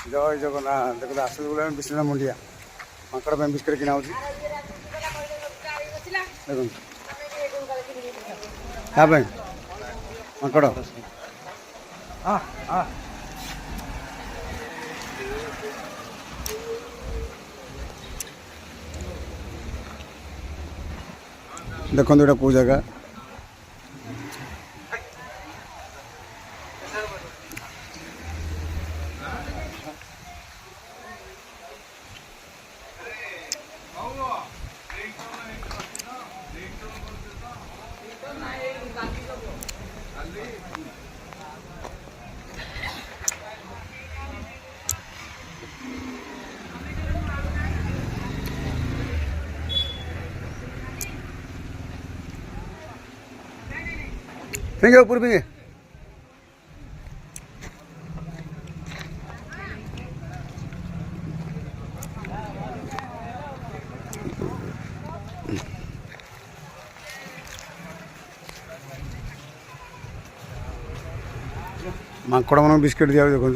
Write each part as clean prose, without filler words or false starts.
जय जगन्नाथ देखो आस विश्वनाथ मुंडिया माकड़ बिस्किट किना देखो क्या माकड़ देखो ये कौ जगह फिंगे ऊपर फिंगे माकड़ मन बिस्किट दिया देखो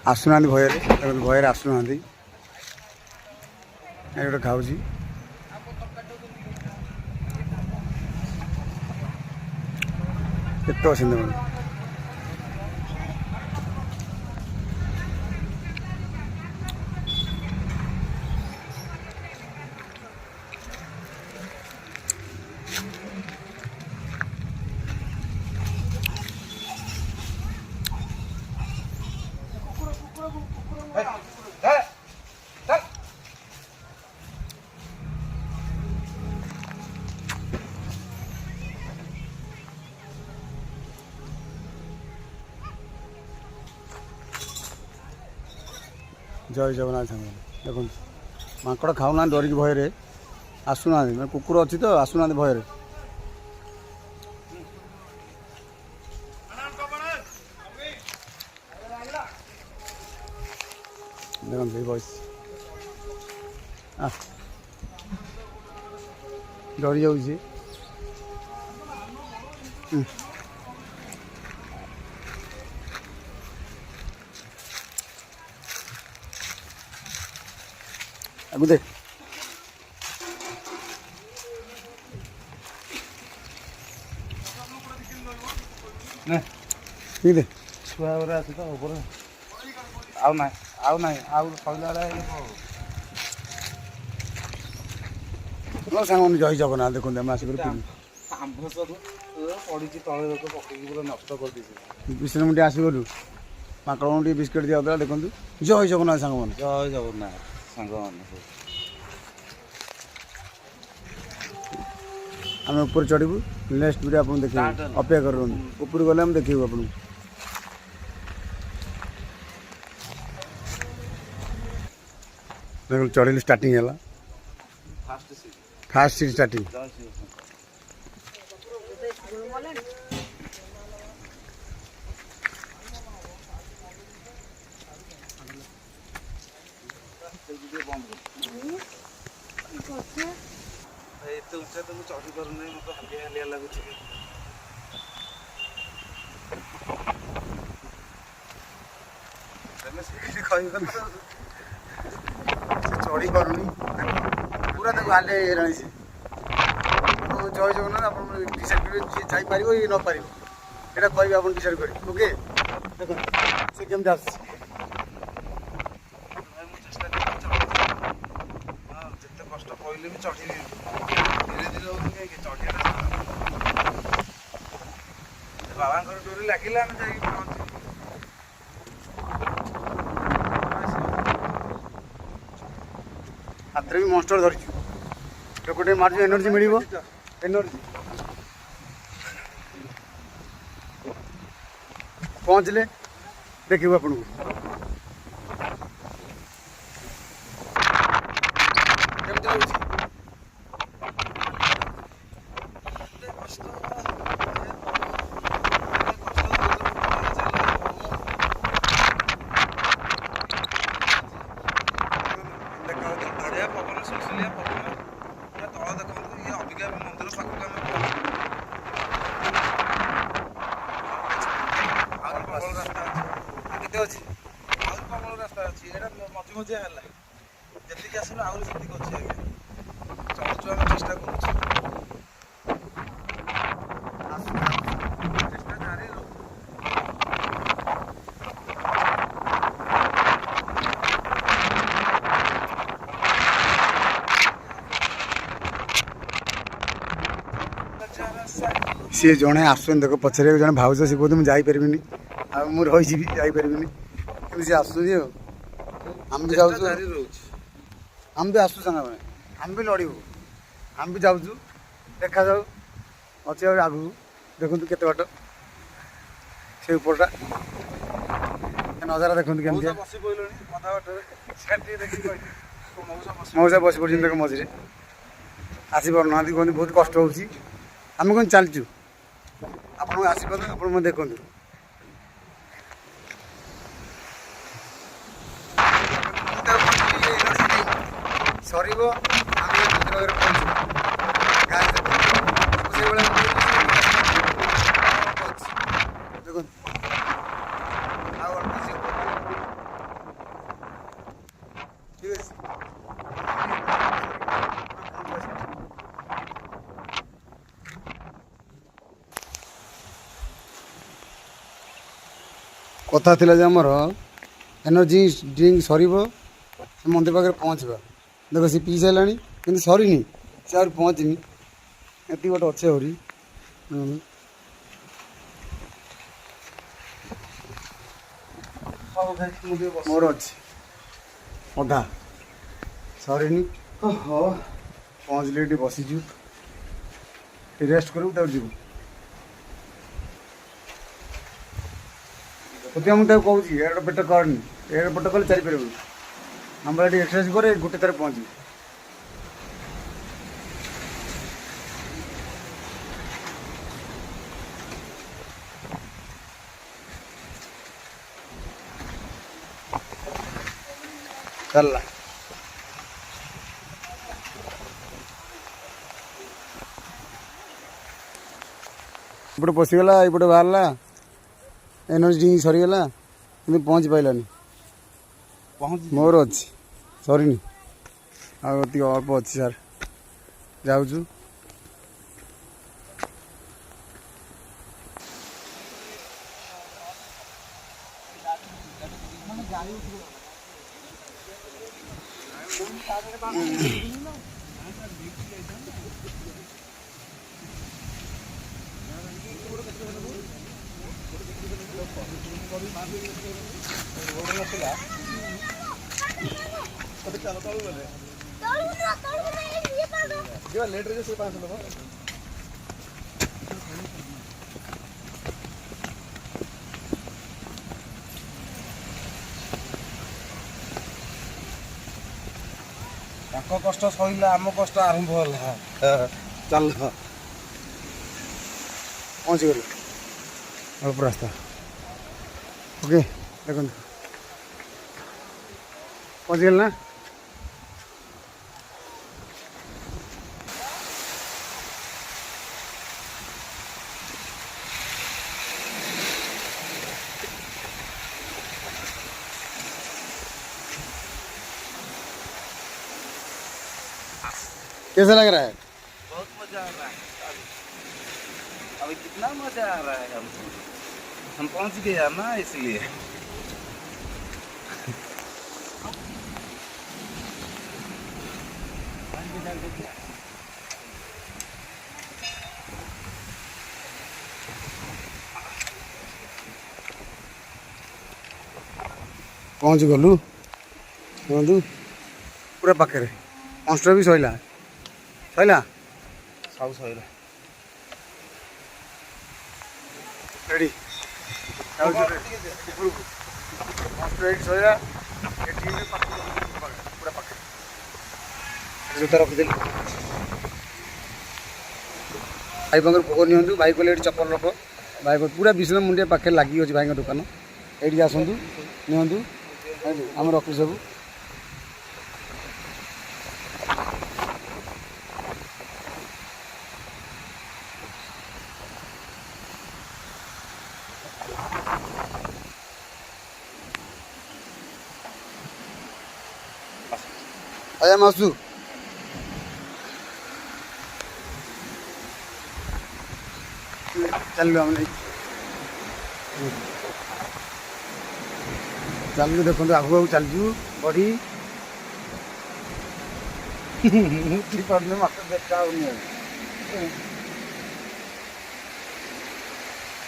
आसुना भयर आसुना गोटे खाऊँ केत अच्छे जय जगन्नाथ सामने देखो माकड़ खाऊना डरिक भय आसुना मैं कुकुर अच्छी तो आसुना भय देखो बस डरी जाऊँ आगु दे ठीक दे छुआ गुरा आस तो ऊपर आउ ना कहला सांग जय जगन्नाथ देखो आसिक आंब सब पड़ी तले लोक पकड़ पूरा नष्ट कर विष्णु मुंडी आसगलु माकड़ बिस्किट दिया देखो जय जगन्नाथ सांग मैंने जय जगन्नाथ सांग आम ऊपर चढ़ू नेक्स्ट वीडियो आप देखिए अपेक्षा कर ऊपर गले हम देखू आप देखो चढ़ी स्टार्टिंग है फास्ट सीट स्टार्टिंग एत उच्चा तो मुझे चढ़ी पार ना मतलब हालिया हालिया लगुच चढ़ी पारूनी पूरा तक हालिया हेलानी से जय जगन्नाथ आप डिसाइड करेंगे जापर ये न पार यहाँ कह आप डिसाइड करेंगे ओके देखो से केमती आस जिते कष्ट कहले भी चढ़ी धीरे धीरे चढ़िया बाबा डोरी लगे आम जा हाथ भी मन्स्टर धरी गोटे मार्च एनर्जी मिल एनर्जी पहुँचले देखिए आपको କେତେ ଅଛି? ଆହୁରି କମଳ ରାସ୍ତା ଅଛି, ଏଇଟା ମଝି ମଝିଆ ହେଲା, ଯେତିକି ଆସିଲେ ଆହୁରି ସେତିକି ଅଛି ଆଜ୍ଞା। ଚଳୁଛୁ ଆମେ ଚେଷ୍ଟା କରୁଛୁ। ଚେଷ୍ଟା ଜାରି ରହୁ। ସିଏ ଜଣେ ଆସୁଛନ୍ତି ଦେଖ ପଛରେ ଜଣେ ଭାଉଜ, ସିଏ କହୁଛନ୍ତି ମୁଁ ଯାଇପାରିବିନି, ଆଉ ମୁଁ ରହିଯିବି ଯାଇପାରିବିନି, କିନ୍ତୁ ସିଏ ଆସୁଛନ୍ତି ଆଉ ଆମେ ବି ଯାଉଛୁ, ଜାରି ରହୁଛି। ଆମେ ବି ଆସୁଛୁ ସାଙ୍ଗମାନେ, ଆମେ ବି ଲଢ଼ିବୁ, ଆମେ ବି ଯାଉଛୁ, ଦେଖାଯାଉ ଅଛି ଆଉ ଆଗକୁ। ଦେଖନ୍ତୁ କେତେ ବାଟ ସେ ଉପରଟା, ନଜାରା ଦେଖନ୍ତୁ କେମିତି। ବସି ପଡ଼ିଲଣି ଅଧା ବାଟରେ, ଟିକେ ଦେଖିକି କହିଲି ମଉସା ବସି ପଡ଼ିଛନ୍ତି ଦେଖ ମଝିରେ, ଆସିପାରୁନାହାନ୍ତି, କୁହନ୍ତି ବହୁତ କଷ୍ଟ ହେଉଛି। ଆମେ କ'ଣ ଚାଲିଛୁ, ଆପଣଙ୍କୁ ଆସିପାରୁ, ଆପଣ ମଧ୍ୟ ଦେଖନ୍ତୁ। ସରିବ ଆମେ ମନ୍ଦିର ପାଖରେ ପହଞ୍ଚିବୁ, ଗାଁ ସେଇଭଳିଆ ଦେଖନ୍ତୁ ଆଉ ଅଳ୍ପ ଠିକ୍ ଅଛି। କଥା ଥିଲା ଯେ ଆମର ଏନର୍ଜି ଡ୍ରିଙ୍କ ସରିବ, ସେ ମନ୍ଦିର ପାଖରେ ପହଞ୍ଚିବା। ଦେଖ ସେ ପିଇ ସାରିଲାଣି କିନ୍ତୁ ସରିନି, ସେ ଆହୁରି ପହଞ୍ଚିନି, ଏତିକି ଗୋଟେ ଅଛି ଆହୁରି। ମୋର ଅଛି ଅଧା ସରିନି। ପହଞ୍ଚିଲେ ଏଠି ବସିଛୁ, ଟିକେ ରେଷ୍ଟ କରିବୁ, ତାପରେ ଯିବୁ। ସେଥିପାଇଁ ମୁଁ ତାକୁ କହୁଛି ଏଇଟା ପେଟ କରନି, ଏଇଟା ପେଟ କଲେ ଚାଲିପାରିବୁନି, ଆମର ଏଠି ଏକ୍ସରସାଇଜ করে ଗୋଟେ ଥରେ ପହଞ୍ଚିବୁ। ଚାଲିଲା ଏପଟେ ପଶିଗଲା, ଏପଟେ ବାହାରିଲା, ଏନର୍ଜି ଡ୍ରିଙ୍କ ସରିଗଲା କିନ୍ତୁ ପହଞ୍ଚି ପାଇଲାନି। ମୋର ଅଛି ସରିନି, ଆଉ ଅତି ଅଳ୍ପ ଅଛି ସାର୍, ଯାଉଛୁ। ତାଙ୍କ କଷ୍ଟ ସହିଲା, ଆମ କଷ୍ଟ ଆରମ୍ଭ ହେଲା। ଚାଲ ପହଞ୍ଚିଗଲୁ ଅଳ୍ପ ରାସ୍ତା। ଓକେ ଦେଖନ୍ତୁ ପହଞ୍ଚିଗଲି ନା। कैसा लग रहा है? बहुत मजा आ रहा है। अभी कितना मजा आ रहा है हमको, हम पहुंच गया ना इसलिए। पहुँच गलु बंधु पूरा पाखे पंचटा भी सैला सैला सब सैला रेडी सैला पूरा पाखे जूता रखिदेली भाई पाखे भोग नियंतु भाई कहले चप्पल रख भाई पूरा विष्णु मुंडिया पाखे लगी अच्छे भाई दुकान ये आसतु नियंतु आम रखु सब ଆଜ୍ଞା ମାସୁ ଚାଲିଲୁ ଆମେ ନେଇକି ଚାଲିଲୁ ଦେଖନ୍ତୁ ଆଗକୁ ଆଗକୁ ଚାଲିଛୁ ବଢ଼ି ପାରୁନି ମତେ ଦେଖା ହଉନି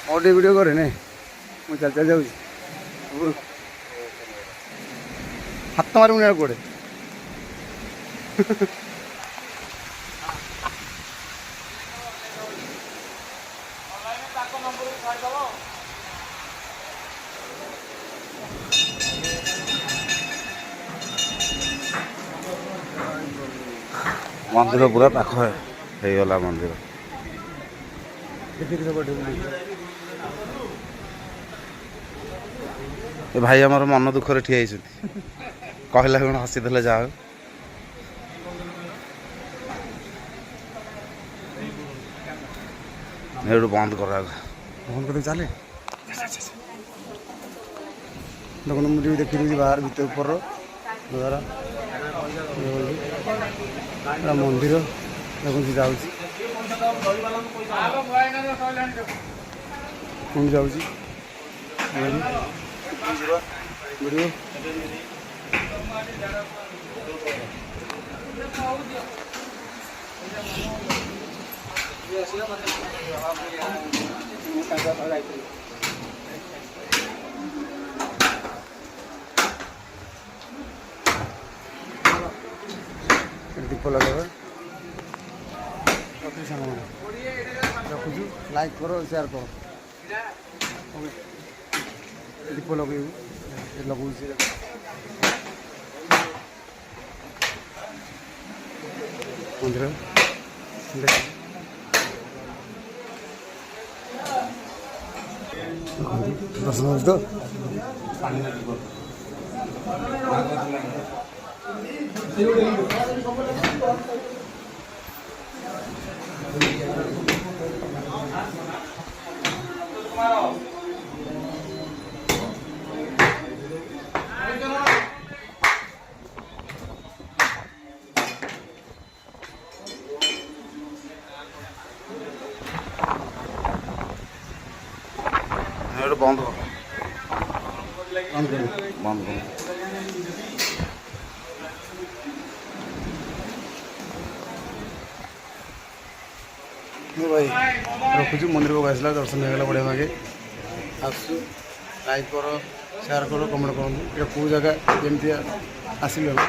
ଆଉ ଟିକେ ଭିଡ଼ିଓ କରେ ନେ ମୁଁ ଚାଲି ଚାଲି ଯାଉଛି ହାତ ମାରିବୁନି ଆଉ କୁଆଡ଼େ ମନ୍ଦିର ପୁରା ପାଖ ହେଇଗଲା ମନ୍ଦିର। ଏ ଭାଇ ଆମର ମନ ଦୁଃଖରେ ଠିଆ ହେଇଛନ୍ତି କହିଲା କଣ ହସିଦେଲେ ଯାହା ହଉ। ଏଇଠୁ ବନ୍ଦ କରାଗଲା ବନ୍ଦ କରିଦେଇ ଚାଲେ ଦେଖନ୍ତୁ ମୁଁ ଟିକେ ଦେଖି ଦେଉଛି ବାହାର ଭିତରେ ଉପର ଦ୍ୱାରା ମନ୍ଦିର ଦେଖନ୍ତୁ ଯାଉଛି ପୁଣି ଯାଉଛି ଭିଡ଼ିଓ ଦୀପ ଲଗାଇବା ରଖୁଛୁ ଲାଇକ୍ କର ସେୟାର କର ଦୀପ ଲଗେଇବୁ ଲଗାଉଛି ମନ୍ଦିର ଦର୍ଶନ ହେଉଛି ତ ଏଇଠୁ ବନ୍ଦ କର ବନ୍ଦ କରିବୁ ବନ୍ଦ କର। ଭାଇ ରଖୁଛୁ ମନ୍ଦିରକୁ ଆସିଲା ଦର୍ଶନ ହେଇଗଲା ବଢ଼ିଆ ମାଗେ ଆସୁ ଲାଇକ୍ କର ସେୟାର କର କମେଣ୍ଟ କରନ୍ତୁ ଏଇଟା କେଉଁ ଜାଗା କେମିତି ଆସିଲୁ ଆମେ